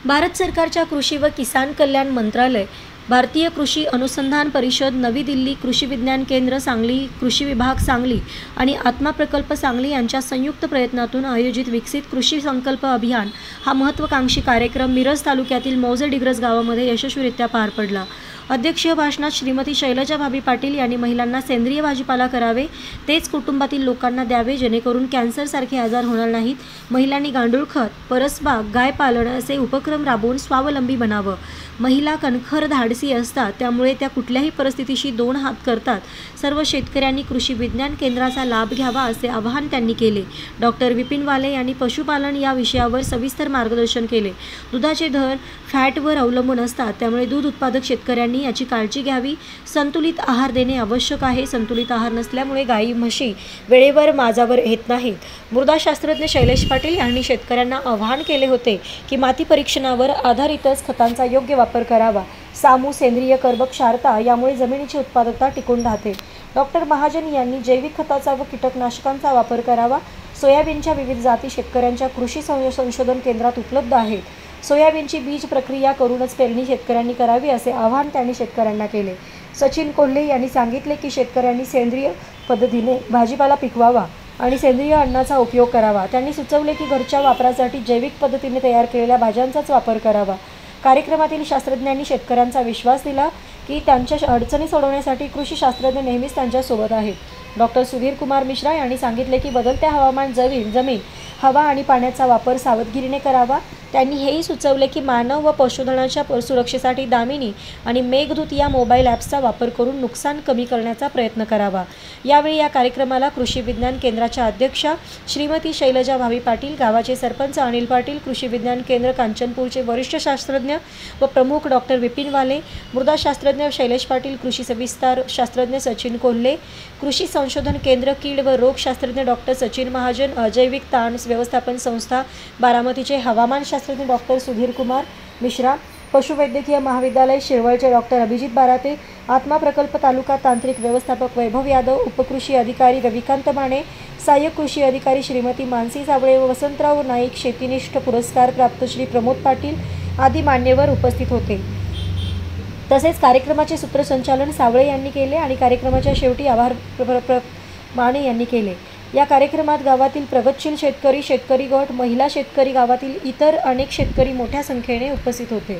भारत सरकारच्या कृषी व किसान कल्याण मंत्रालय, भारतीय कृषी अनुसंधान परिषद, नवी दिल्ली, कृषी विज्ञान केंद्र सांगली, कृषी विभाग सांगली आणि आत्मा प्रकल्प सांगली यांच्या संयुक्त प्रयत्नातून आयोजित विकसित कृषी संकल्प अभियान हा महत्त्वाकांक्षी कार्यक्रम मिरज तालुक्यातील मौजे डिग्रस गावामध्ये यशस्वीरित्या पार पडला। अध्यक्षीय भाषणात श्रीमती शैलजा भाभी पाटील यांनी महिलांना सेंद्रिय भाजीपाला करावे, तेच कुटुंबातील लोकांना द्यावे जेणेकरून कॅन्सरसारखे आजार होणार नाहीत। महिलांनी गांडूळ खत, परसबाग, गाय पालन असे उपक्रम राबवून स्वावलंबी बनावं। महिला कणखर धाडसी असतात, त्यामुळे त्या कुठल्याही परिस्थितीशी दोन हात करतात। सर्व शेतकऱ्यांनी कृषी विज्ञान केंद्राचा लाभ घ्यावा असे आवाहन त्यांनी केले। डॉक्टर विपिन वाले यांनी पशुपालन या विषयावर सविस्तर मार्गदर्शन केले। दुधाचे दर फॅटवर अवलंबून असतात, त्यामुळे दूध उत्पादक शेतकऱ्यांनी याची काळजी घ्यावी। संतुलित आहार देणे आवश्यक आहे। संतुलित आहार नसल्यामुळे गायी म्हशी वेळेवर माझावर येत नाहीत। मृदाशास्त्रज्ञ शैलेश पाटील यांनी शेतकऱ्यांना आवाहन केले होते की माती परीक्षणावर आधारितच खतांचा योग्य वापर करावा। सामू, सेंद्रिय, कर्बक, क्षारता यामुळे जमिनीची उत्पादकता टिकून राहते। डॉक्टर महाजन यांनी जैविक खताचा व कीटकनाशकांचा वापर करावा। सोयाबीनच्या विविध जाती शेतकऱ्यांच्या कृषी संशोधन केंद्रात उपलब्ध आहेत। सोयाबीनची बीज प्रक्रिया करूनच पेरणी शेतकऱ्यांनी करावी असे आवाहन त्यांनी शेतकऱ्यांना केले। सचिन कोल्हे यांनी सांगितले की शेतकऱ्यांनी सेंद्रिय पद्धतीने भाजीपाला पिकवावा आणि सेंद्रिय अन्नाचा उपयोग करावा। त्यांनी सुचवले की घरच्या वापरासाठी जैविक पद्धतीने तयार केलेल्या भाज्यांचाच वापर करावा। कार्यक्रमातील शास्त्रज्ञांनी शेतकऱ्यांचा विश्वास दिला की त्यांच्या अडचणी सोडवण्यासाठी कृषी शास्त्रज्ञ नेहमीच त्यांच्यासोबत आहेत। डॉक्टर सुधीर कुमार मिश्रा यांनी सांगितले की बदलत्या हवामान, जमीन, हवा आणि पाण्याचा वापर सावधगिरीने करावा। त्यांनी हेही सुचवले की मानव व पशुधनाच्या सुरक्षेसाठी दामिनी आणि मेघदूत या मोबाईल ॲप्सचा वापर करून नुकसान कमी करण्याचा प्रयत्न करावा। यावेळी या कार्यक्रमाला कृषी विज्ञान केंद्राच्या अध्यक्षा श्रीमती शैलजा भाभी पाटील, गावाचे सरपंच अनिल पाटील, कृषी विज्ञान केंद्र कांचनपूरचे वरिष्ठ शास्त्रज्ञ व प्रमुख डॉक्टर विपिन वाले, मृदाशास्त्रज्ञ शैलेश पाटील, कृषी सविस्तार शास्त्रज्ञ सचिन कोल्हे, कृषी संशोधन केंद्र कीड व रोगशास्त्रज्ञ डॉक्टर सचिन महाजन, अजैविक ताण व्यवस्थापन संस्था बारामतीचे हवामान शास्त्रज्ञ डॉक्टर सुधीर कुमार मिश्रा, पशुवैद्यकीय महाविद्यालय शिरवळचे डॉक्टर अभिजित बाराते, आत्मा प्रकल्प तालुका तांत्रिक व्यवस्थापक वैभव यादव, उपकृषी अधिकारी रविकांत माने, सहाय्यक कृषी अधिकारी श्रीमती मानसी साबळे व वसंतराव नाईक, शेतीनिष्ठ पुरस्कार प्राप्त श्री प्रमोद पाटील आदी मान्यवर उपस्थित होते। तसेच कार्यक्रमाचे सूत्रसंचालन साबळे यांनी केले आणि कार्यक्रमाच्या शेवटी आभार माने यांनी केले। या कार्यक्रमात गावातील प्रगतशील शेतकरी, शेतकरी गट, महिला शेतकरी, गावातील इतर अनेक शेतकरी मोठ्या संख्येने उपस्थित होते।